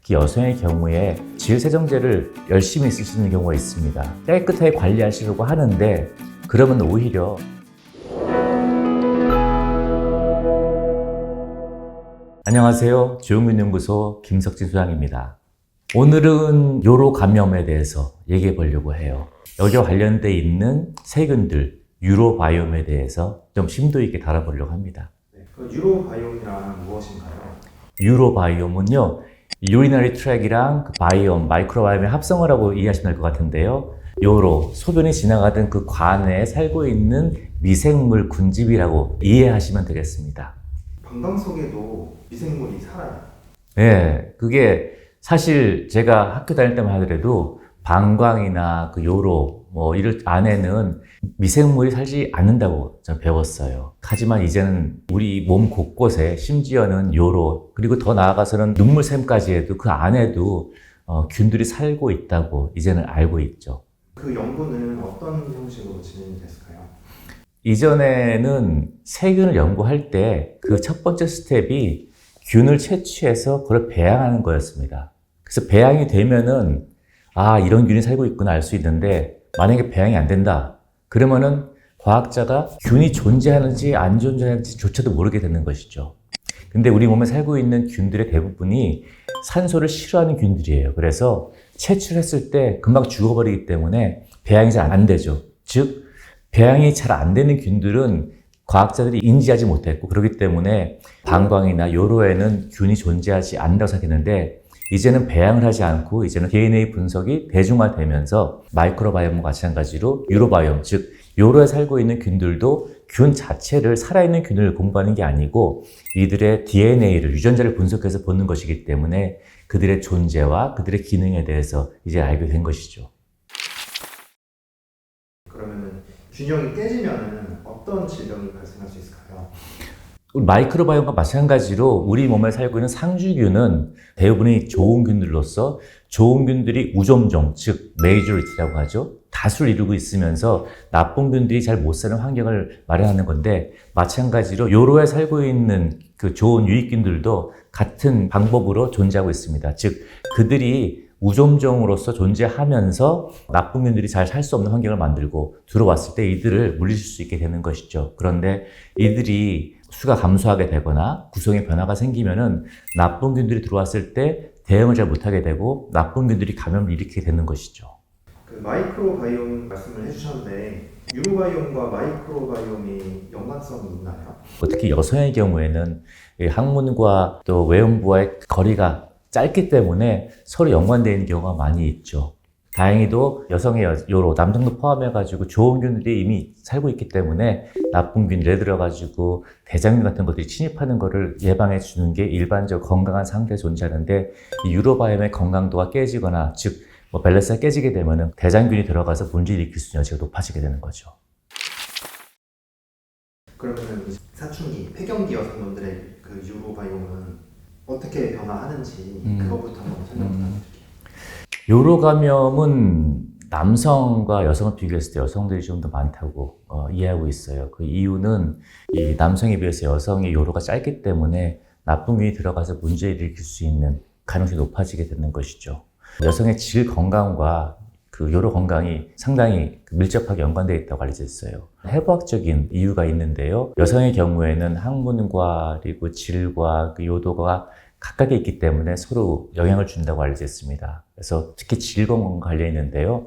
특히 여성의 경우에 질세정제를 열심히 쓰시는 경우가 있습니다. 깨끗하게 관리하시려고 하는데 그러면 오히려 안녕하세요. 주영균연구소 김석진 소장입니다. 오늘은 요로 감염에 대해서 얘기해 보려고 해요. 여기와 관련돼 있는 세균들, 유로바이옴에 대해서 좀 심도 있게 다뤄보려고 합니다. 그 유로바이옴이란 무엇인가요? 유로바이옴은요, 유리너리 트랙이랑 그 바이옴, 마이크로바이옴의 합성을 하고 이해하시면 될 것 같은데요. 요로, 소변이 지나가던 그 관에 살고 있는 미생물 군집이라고 이해하시면 되겠습니다. 방광 속에도 미생물이 살아요? 네, 그게 사실 제가 학교 다닐 때만 하더라도 방광이나 그 요로 이럴 안에는 미생물이 살지 않는다고 저는 배웠어요. 하지만 이제는 우리 몸 곳곳에 심지어는 요로 그리고 더 나아가서는 눈물샘까지 해도 그 안에도 균들이 살고 있다고 이제는 알고 있죠. 그 연구는 어떤 형식으로 진행이 됐을까요? 이전에는 세균을 연구할 때 그 첫 번째 스텝이 균을 채취해서 그걸 배양하는 거였습니다. 그래서 배양이 되면은 이런 균이 살고 있구나 알 수 있는데 만약에 배양이 안 된다 그러면은 과학자가 균이 존재하는지 안 존재하는지조차도 모르게 되는 것이죠. 근데 우리 몸에 살고 있는 균들의 대부분이 산소를 싫어하는 균들이에요. 그래서 채취를 했을 때 금방 죽어버리기 때문에 배양이 잘 안 되죠. 즉 배양이 잘 안 되는 균들은 과학자들이 인지하지 못했고 그렇기 때문에 방광이나 요로에는 균이 존재하지 않는다고 생각했는데 이제는 배양을 하지 않고 이제는 DNA 분석이 대중화되면서 마이크로바이옴과 마찬가지로 유로바이옴, 즉 요로에 살고 있는 균들도 균 자체를 살아있는 균을 공부하는 게 아니고 이들의 DNA를, 유전자를 분석해서 보는 것이기 때문에 그들의 존재와 그들의 기능에 대해서 이제 알게 된 것이죠. 그러면은 균형이 깨지면은 어떤 질병이 발생할 수 있을까요? 마이크로바이옴과 마찬가지로 우리 몸에 살고 있는 상주균은 대부분이 좋은 균들로서 좋은 균들이 우점종, 즉 메이저리티라고 하죠. 다수를 이루고 있으면서 나쁜 균들이 잘 못 사는 환경을 마련하는 건데 마찬가지로 요로에 살고 있는 그 좋은 유익균들도 같은 방법으로 존재하고 있습니다. 즉 그들이 우점종으로서 존재하면서 나쁜 균들이 잘 살 수 없는 환경을 만들고 들어왔을 때 이들을 물리칠 수 있게 되는 것이죠. 그런데 이들이 수가 감소하게 되거나 구성의 변화가 생기면은 나쁜 균들이 들어왔을 때 대응을 잘 못하게 되고 나쁜 균들이 감염을 일으키게 되는 것이죠. 그 마이크로바이옴 말씀을 해주셨는데 유로바이옴과 마이크로바이옴이 연관성이 있나요? 특히 여성의 경우에는 항문과 또 외음부와의 거리가 짧기 때문에 서로 연관되어 있는 경우가 많이 있죠. 다행히도 여성의 요로, 남성도 포함해가지고 좋은 균들이 이미 살고 있기 때문에 나쁜 균, 예를 들어가지고 대장균 같은 것들이 침입하는 것을 예방해 주는 게 일반적 건강한 상태에 존재하는데 이 유로바이옴의 건강도가 깨지거나 즉 밸런스가 깨지게 되면은 대장균이 들어가서 문제를 일으킬 수 있는 여지가 높아지게 되는 거죠. 그러면은 사춘기, 폐경기 여성분들의 그 유로바이옴은 어떻게 변화하는지 그것부터 한번 설명 부탁드릴게요. 요로 감염은 남성과 여성을 비교했을 때 여성들이 좀 더 많다고 이해하고 있어요. 그 이유는 이 남성에 비해서 여성의 요로가 짧기 때문에 나쁜 균이 들어가서 문제를 일으킬 수 있는 가능성이 높아지게 되는 것이죠. 여성의 질 건강과 그 요로 건강이 상당히 밀접하게 연관되어 있다고 알려져 있어요. 해부학적인 이유가 있는데요. 여성의 경우에는 항문과 그리고 질과 그 요도가 각각에 있기 때문에 서로 영향을 준다고 알려져 있습니다. 그래서 특히 질 건강과 관련이 있는데요.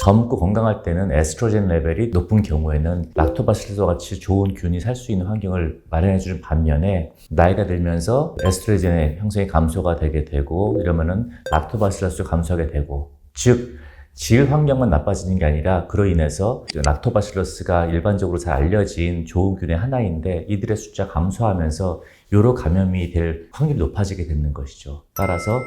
젊고 건강할 때는 에스트로겐 레벨이 높은 경우에는 락토바실러스와 같이 좋은 균이 살 수 있는 환경을 마련해 주는 반면에 나이가 들면서 에스트로겐의 형성이 감소가 되게 되고 이러면은 락토바실러스가 감소하게 되고 즉 질 환경만 나빠지는 게 아니라 그로 인해서 락토바실러스가 일반적으로 잘 알려진 좋은 균의 하나인데 이들의 숫자가 감소하면서 요로 감염이 될 확률이 높아지게 되는 것이죠. 따라서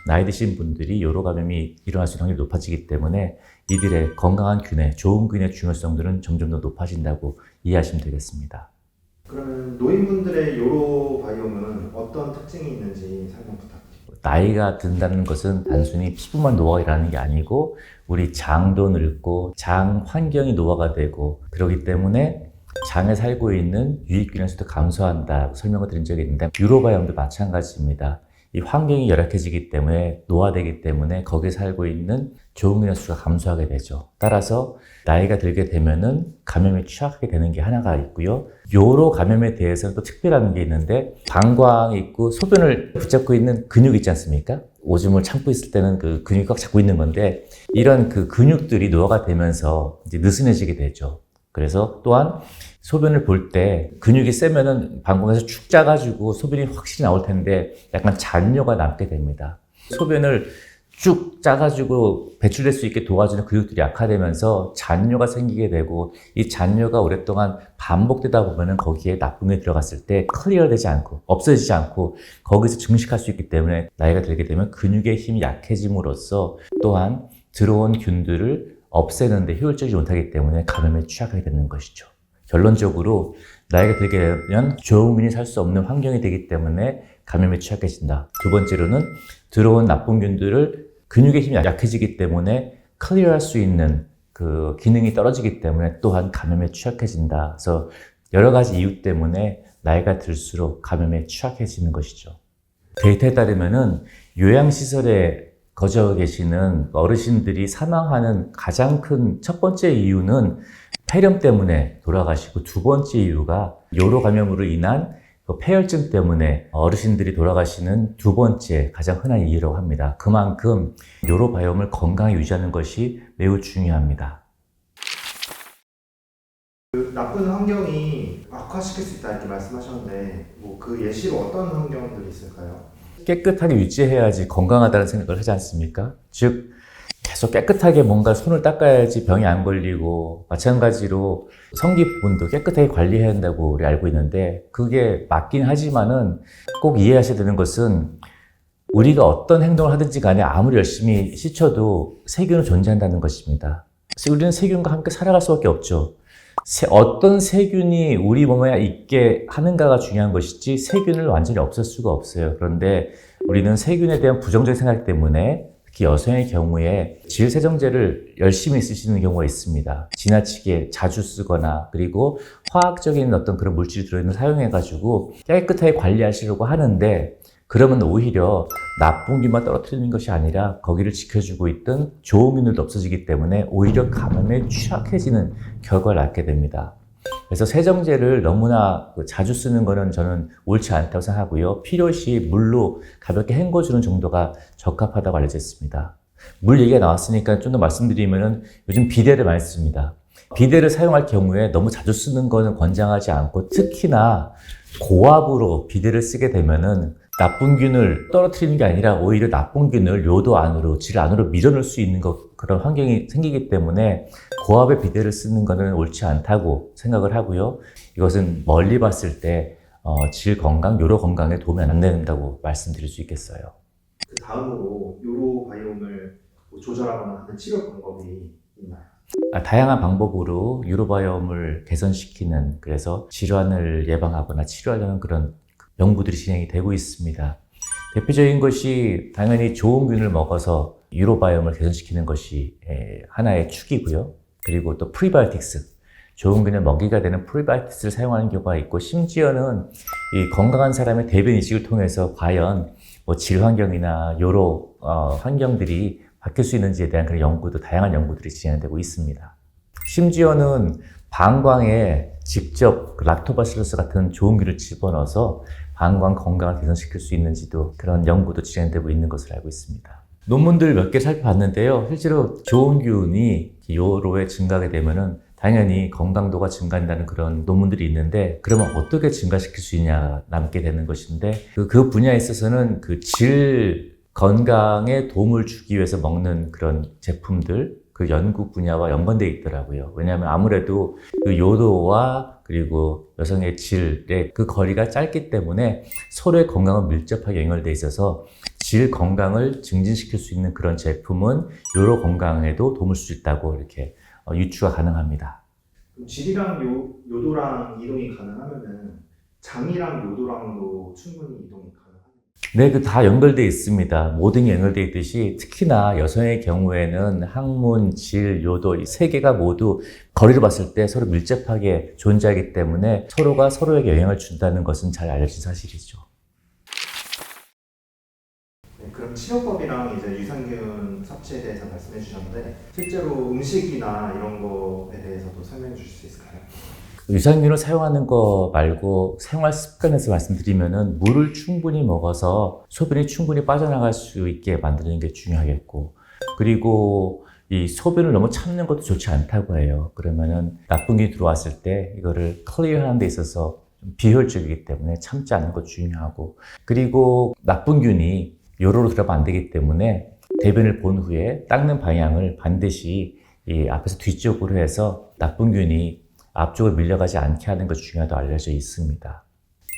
나이 드신 분들이 요로 감염이 일어날 수 있는 확률이 높아지기 때문에 이들의 건강한 균의 좋은 균의 중요성들은 점점 더 높아진다고 이해하시면 되겠습니다. 그러면 노인분들의 요로바이옴은 어떤 특징이 있는지 설명 부탁드립니다. 나이가 든다는 것은 단순히 피부만 노화라는 게 아니고 우리 장도 늙고 장 환경이 노화가 되고 그렇기 때문에 장에 살고 있는 유익균의 수도 감소한다고 설명을 드린 적이 있는데 유로바이옴도 마찬가지입니다. 이 환경이 열악해지기 때문에 노화되기 때문에 거기에 살고 있는 조응균의 수가 감소하게 되죠. 따라서 나이가 들게 되면은 감염에 취약하게 되는 게 하나가 있고요. 요로 감염에 대해서는 또 특별한 게 있는데 방광이 있고 소변을 붙잡고 있는 근육 있지 않습니까? 오줌을 참고 있을 때는 그 근육이 꽉 잡고 있는 건데 이런 그 근육들이 노화가 되면서 이제 느슨해지게 되죠. 그래서 또한 소변을 볼 때 근육이 세면은 방광에서 축 짜가지고 소변이 확실히 나올 텐데 약간 잔뇨가 남게 됩니다. 소변을 쭉 짜가지고 배출될 수 있게 도와주는 근육들이 약화되면서 잔뇨가 생기게 되고 이 잔뇨가 오랫동안 반복되다 보면은 거기에 나쁜 게 들어갔을 때 클리어되지 않고 없어지지 않고 거기서 증식할 수 있기 때문에 나이가 들게 되면 근육의 힘이 약해짐으로써 또한 들어온 균들을 없애는데 효율적이지 못하기 때문에 감염에 취약하게 되는 것이죠. 결론적으로 나이가 들게 되면 조응균이 살 수 없는 환경이 되기 때문에 감염에 취약해진다. 두 번째로는 들어온 나쁜 균들을 근육의 힘이 약해지기 때문에 클리어할 수 있는 그 기능이 떨어지기 때문에 또한 감염에 취약해진다. 그래서 여러 가지 이유 때문에 나이가 들수록 감염에 취약해지는 것이죠. 데이터에 따르면은 요양시설에 거주하고 계시는 어르신들이 사망하는 가장 큰 첫 번째 이유는 폐렴 때문에 돌아가시고 두 번째 이유가 요로 감염으로 인한 폐혈증 때문에 어르신들이 돌아가시는 두 번째 가장 흔한 이유라고 합니다. 그만큼 요로 바이옴을 건강히 유지하는 것이 매우 중요합니다. 그 나쁜 환경이 악화시킬 수 있다 이렇게 말씀하셨는데 뭐 그 예시로 어떤 환경들이 있을까요? 깨끗하게 유지해야지 건강하다는 생각을 하지 않습니까? 즉 계속 깨끗하게 뭔가 손을 닦아야지 병이 안 걸리고 마찬가지로 성기 부분도 깨끗하게 관리해야 한다고 우리 알고 있는데 그게 맞긴 하지만은 꼭 이해하셔야 되는 것은 우리가 어떤 행동을 하든지 간에 아무리 열심히 씻어도 세균은 존재한다는 것입니다. 우리는 세균과 함께 살아갈 수밖에 없죠. 어떤 세균이 우리 몸에 있게 하는가가 중요한 것이지 세균을 완전히 없앨 수가 없어요. 그런데 우리는 세균에 대한 부정적인 생각 때문에 특히 여성의 경우에 질세정제를 열심히 쓰시는 경우가 있습니다. 지나치게 자주 쓰거나 그리고 화학적인 어떤 그런 물질이 들어있는 사용해가지고 깨끗하게 관리하시려고 하는데 그러면 오히려 나쁜 균만 떨어뜨리는 것이 아니라 거기를 지켜주고 있던 좋은 균들도 없어지기 때문에 오히려 감염에 취약해지는 결과를 낳게 됩니다. 그래서 세정제를 너무나 자주 쓰는 것은 저는 옳지 않다고 생각하고요. 필요시 물로 가볍게 헹궈주는 정도가 적합하다고 알려져 있습니다. 물 얘기가 나왔으니까 좀 더 말씀드리면은 요즘 비데를 많이 씁니다. 비데를 사용할 경우에 너무 자주 쓰는 것은 권장하지 않고 특히나 고압으로 비데를 쓰게 되면은 나쁜 균을 떨어뜨리는 게 아니라 오히려 나쁜 균을 요도 안으로, 질 안으로 밀어넣을 수 있는 그런 환경이 생기기 때문에 고압의 비데를 쓰는 것은 옳지 않다고 생각을 하고요. 이것은 멀리 봤을 때 질 건강, 요로 건강에 도움이 안 된다고 말씀드릴 수 있겠어요. 그 다음으로 요로 바이옴을 조절하거나 하는 치료 방법이 있나요? 다양한 방법으로 유로바이옴을 개선시키는 그래서 질환을 예방하거나 치료하려는 그런 연구들이 진행이 되고 있습니다. 대표적인 것이 당연히 좋은 균을 먹어서 유로바이옴을 개선시키는 것이 하나의 축이고요. 그리고 또 프리바이오틱스, 좋은 균의 먹이가 되는 프리바이오틱스를 사용하는 경우가 있고 심지어는 이 건강한 사람의 대변 이식을 통해서 과연 뭐 질 환경이나 요로 환경들이 바뀔 수 있는지에 대한 그런 연구도 다양한 연구들이 진행되고 있습니다. 심지어는 방광에 직접 락토바실러스 같은 좋은 균을 집어넣어서 방광 건강을 개선시킬 수 있는지도 그런 연구도 진행되고 있는 것으로 알고 있습니다. 논문들 몇 개 살펴봤는데요. 실제로 좋은 균이 요로에 증가하게 되면은 당연히 건강도가 증가한다는 그런 논문들이 있는데 그러면 어떻게 증가시킬 수 있냐 남게 되는 것인데 그 분야에 있어서는 그 질 건강에 도움을 주기 위해서 먹는 그런 제품들 그 연구 분야와 연관되어 있더라고요. 왜냐하면 아무래도 그 요도와 그리고 여성의 질의 그 거리가 짧기 때문에 서로의 건강은 밀접하게 연결되어 있어서 질 건강을 증진시킬 수 있는 그런 제품은 요로 건강에도 도움을 줄 수 있다고 이렇게 유추가 가능합니다. 그럼 질이랑 요도랑 이동이 가능하면은 장이랑 요도랑도 충분히 이동이 가능합니다. 네, 그 다 연결되어 있습니다. 모든 게 연결되어 있듯이 특히나 여성의 경우에는 항문, 질, 요도 이 세 개가 모두 거리를 봤을 때 서로 밀접하게 존재하기 때문에 서로가 서로에게 영향을 준다는 것은 잘 알려진 사실이죠. 그럼 치료법이랑 이제 유산균 섭취에 대해서 말씀해 주셨는데 실제로 음식이나 이런 거에 대해서도 설명해 주실 수 있을까요? 유산균을 사용하는 거 말고 생활 습관에서 말씀드리면은 물을 충분히 먹어서 소변이 충분히 빠져나갈 수 있게 만드는 게 중요하겠고, 그리고 이 소변을 너무 참는 것도 좋지 않다고 해요. 그러면은 나쁜 균이 들어왔을 때 이거를 클리어하는 데 있어서 좀 비효율적이기 때문에 참지 않는 것도 중요하고, 그리고 나쁜 균이 요로로 들어가면 안 되기 때문에 대변을 본 후에 닦는 방향을 반드시 이 앞에서 뒤쪽으로 해서 나쁜 균이 앞쪽으로 밀려가지 않게 하는 것이 중요하다고 알려져 있습니다.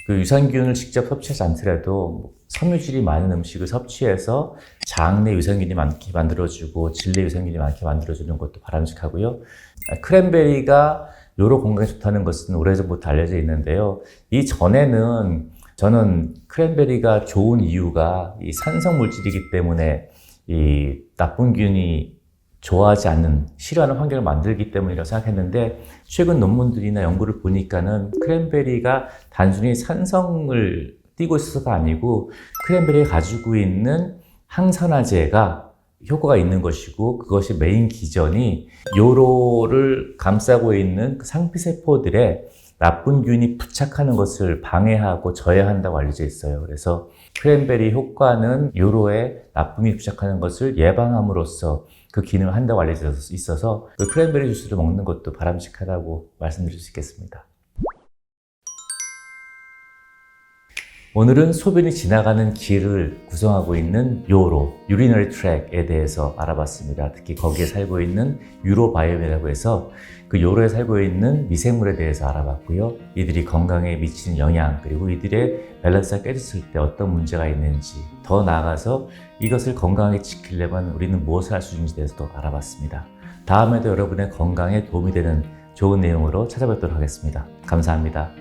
그 유산균을 직접 섭취하지 않더라도 섬유질이 많은 음식을 섭취해서 장 내 유산균이 많게 만들어주고 질 내 유산균이 많게 만들어주는 것도 바람직하고요. 크랜베리가 요로 건강에 좋다는 것은 오래전부터 알려져 있는데요. 이전에는 저는 크랜베리가 좋은 이유가 이 산성 물질이기 때문에 이 나쁜 균이 좋아하지 않는, 싫어하는 환경을 만들기 때문이라고 생각했는데, 최근 논문들이나 연구를 보니까는 크랜베리가 단순히 산성을 띠고 있어서가 아니고 크랜베리가 가지고 있는 항산화제가 효과가 있는 것이고, 그것이 메인 기전이 요로를 감싸고 있는 그 상피세포들의 나쁜 균이 부착하는 것을 방해하고 저해한다고 알려져 있어요. 그래서 크랜베리 효과는 요로에 나쁜 균이 부착하는 것을 예방함으로써 그 기능을 한다고 알려져 있어서 그 크랜베리 주스를 먹는 것도 바람직하다고 말씀드릴 수 있겠습니다. 오늘은 소변이 지나가는 길을 구성하고 있는 요로, urinary tract에 대해서 알아봤습니다. 특히 거기에 살고 있는 유로바이옴이라고 해서 그 요로에 살고 있는 미생물에 대해서 알아봤고요. 이들이 건강에 미치는 영향, 그리고 이들의 밸런스가 깨졌을 때 어떤 문제가 있는지, 더 나아가서 이것을 건강하게 지키려면 우리는 무엇을 할 수 있는지에 대해서도 알아봤습니다. 다음에도 여러분의 건강에 도움이 되는 좋은 내용으로 찾아뵙도록 하겠습니다. 감사합니다.